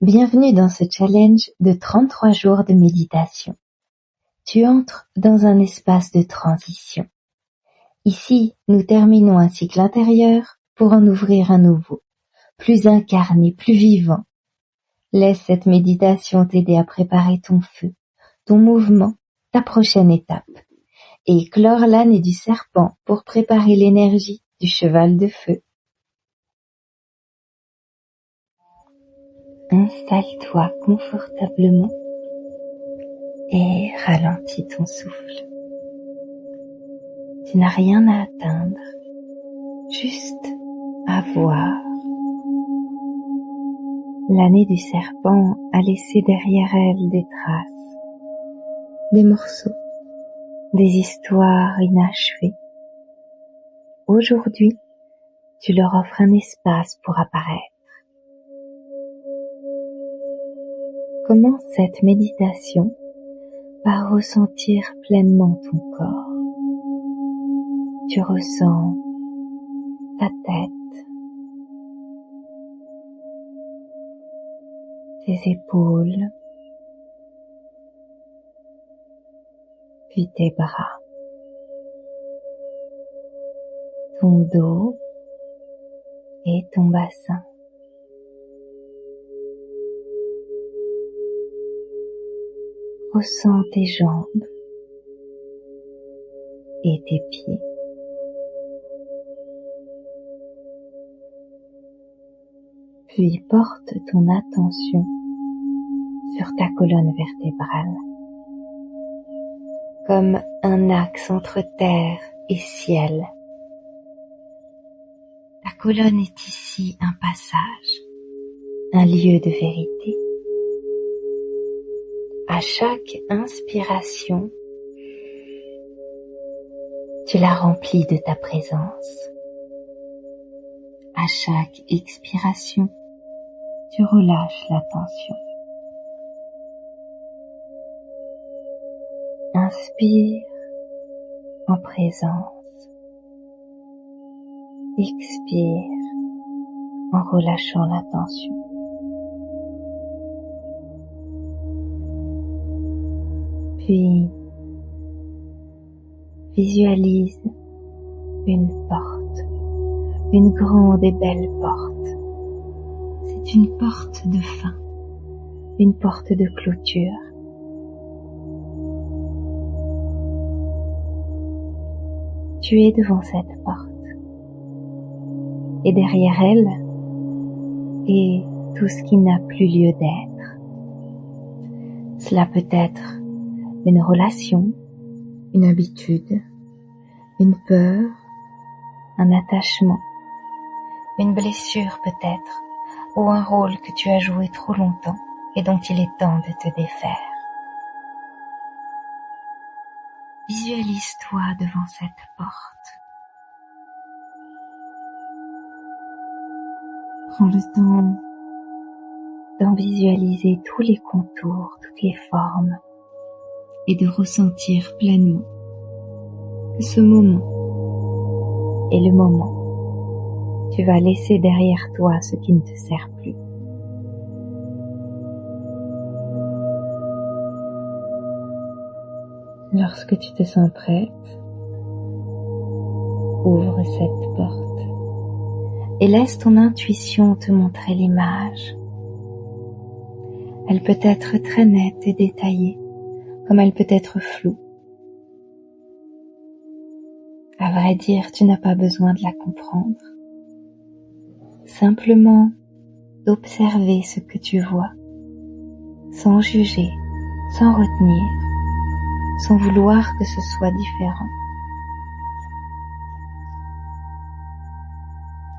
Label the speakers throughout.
Speaker 1: Bienvenue dans ce challenge de 33 jours de méditation. Tu entres dans un espace de transition. Ici, nous terminons un cycle intérieur pour en ouvrir un nouveau, plus incarné, plus vivant. Laisse cette méditation t'aider à préparer ton feu, ton mouvement, ta prochaine étape, et clore l'année du serpent pour préparer l'énergie du cheval de feu. Installe-toi confortablement et ralentis ton souffle. Tu n'as rien à atteindre, juste à voir. L'année du serpent a laissé derrière elle des traces, des morceaux, des histoires inachevées. Aujourd'hui, tu leur offres un espace pour apparaître. Commence cette méditation par ressentir pleinement ton corps. Tu ressens ta tête, tes épaules, puis tes bras, ton dos et ton bassin. Ressens tes jambes et tes pieds. Puis porte ton attention sur ta colonne vertébrale, comme un axe entre terre et ciel. Ta colonne est ici un passage, un lieu de vérité. À chaque inspiration, tu la remplis de ta présence. À chaque expiration, tu relâches la tension. Inspire en présence. Expire en relâchant la tension. Puis, visualise une porte, une grande et belle porte. C'est une porte de fin, une porte de clôture. Tu es devant cette porte, et derrière elle est tout ce qui n'a plus lieu d'être. Cela peut être une relation, une habitude, une peur, un attachement, une blessure peut-être, ou un rôle que tu as joué trop longtemps et dont il est temps de te défaire. Visualise-toi devant cette porte. Prends le temps d'en visualiser tous les contours, toutes les formes, et de ressentir pleinement que ce moment est le moment où tu vas laisser derrière toi ce qui ne te sert plus. Lorsque tu te sens prête, ouvre cette porte et laisse ton intuition te montrer l'image. Elle peut être très nette et détaillée, comme elle peut être floue. À vrai dire, tu n'as pas besoin de la comprendre. Simplement d'observer ce que tu vois, sans juger, sans retenir, sans vouloir que ce soit différent.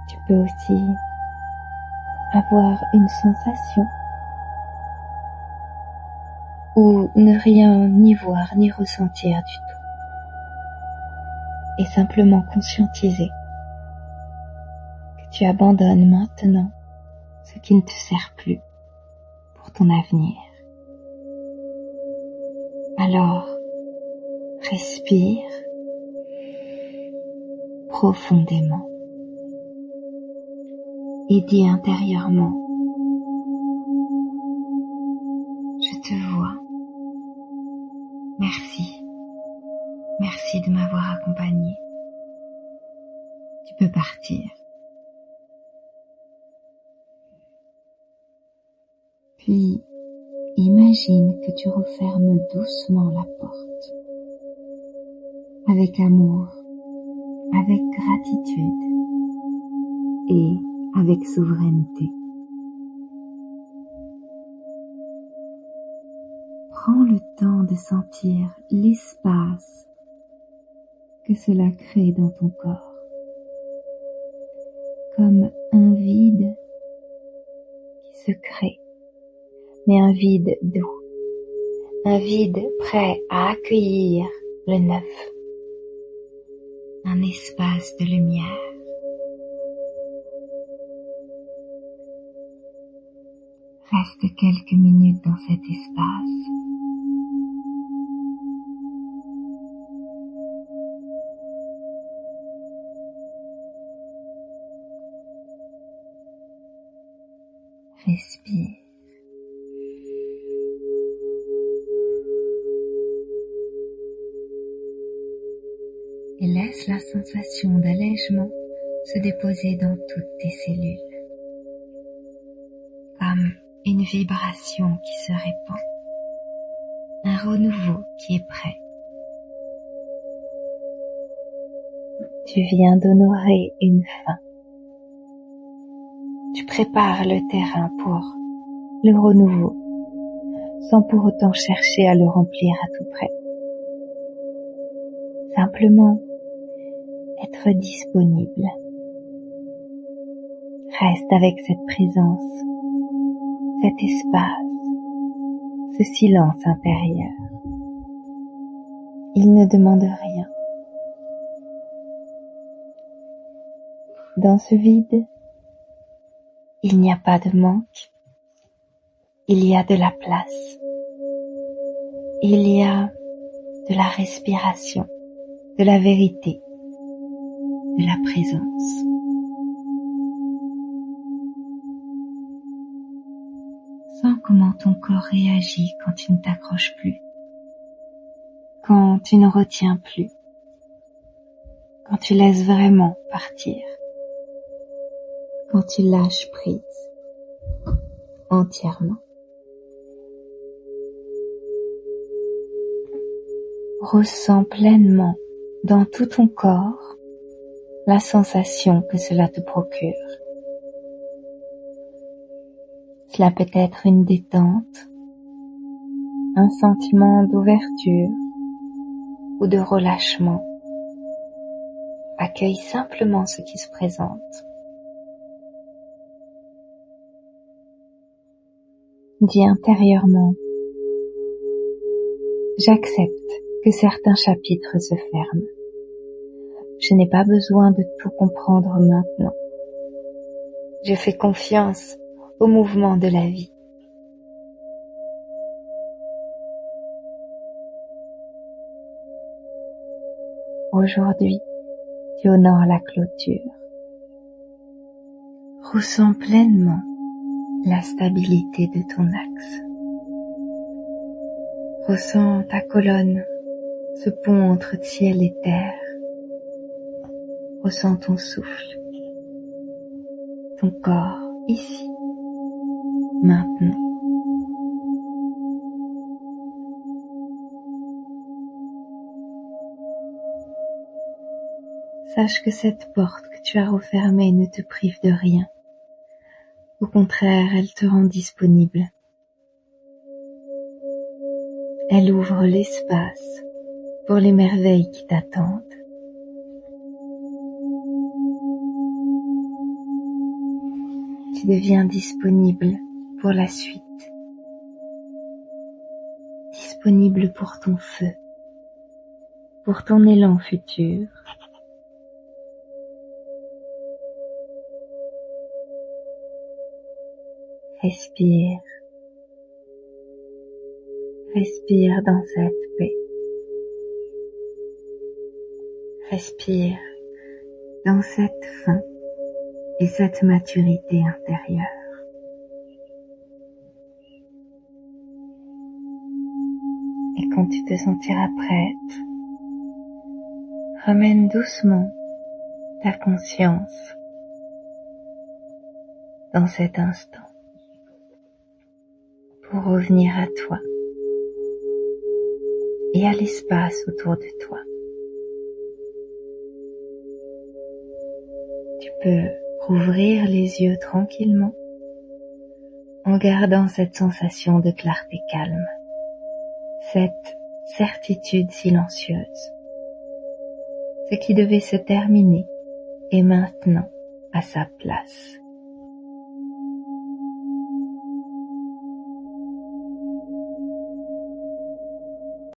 Speaker 1: Tu peux aussi avoir une sensation ou ne rien ni voir ni ressentir du tout. Et simplement conscientiser que tu abandonnes maintenant ce qui ne te sert plus pour ton avenir. Alors, respire profondément et dis intérieurement: Merci de m'avoir accompagné. Tu peux partir. Puis, imagine que tu refermes doucement la porte. Avec amour, avec gratitude et avec souveraineté. Prends le temps de sentir l'espace que cela crée dans ton corps, comme un vide qui se crée, mais un vide doux, un vide prêt à accueillir le neuf, un espace de lumière. Reste quelques minutes dans cet espace. Respire. Et laisse la sensation d'allègement se déposer dans toutes tes cellules, comme une vibration qui se répand, un renouveau qui est prêt. Tu viens d'honorer une fin. Tu prépares le terrain pour le renouveau, sans pour autant chercher à le remplir à tout près. Simplement être disponible. Reste avec cette présence, cet espace, ce silence intérieur. Il ne demande rien. Dans ce vide, il n'y a pas de manque, il y a de la place, il y a de la respiration, de la vérité, de la présence. Sens comment ton corps réagit quand tu ne t'accroches plus, quand tu ne retiens plus, quand tu laisses vraiment partir, quand tu lâches prise entièrement. Ressens pleinement dans tout ton corps la sensation que cela te procure. Cela peut être une détente, un sentiment d'ouverture ou de relâchement. Accueille simplement ce qui se présente. Dis intérieurement: j'accepte que certains chapitres se ferment. Je n'ai pas besoin de tout comprendre maintenant. Je fais confiance au mouvement de la vie. Aujourd'hui, tu honores la clôture. Ressens pleinement la stabilité de ton axe. Ressens ta colonne, ce pont entre ciel et terre. Ressens ton souffle, ton corps ici, maintenant. Sache que cette porte que tu as refermée ne te prive de rien. Au contraire, elle te rend disponible. Elle ouvre l'espace pour les merveilles qui t'attendent. Tu deviens disponible pour la suite. Disponible pour ton feu, pour ton élan futur. Respire. Respire dans cette paix. Respire dans cette fin et cette maturité intérieure. Et quand tu te sentiras prête, Ramène doucement ta conscience dans cet instant pour revenir à toi et à l'espace autour de toi. Tu peux rouvrir les yeux tranquillement en gardant cette sensation de clarté calme, cette certitude silencieuse. Ce qui devait se terminer est maintenant à sa place.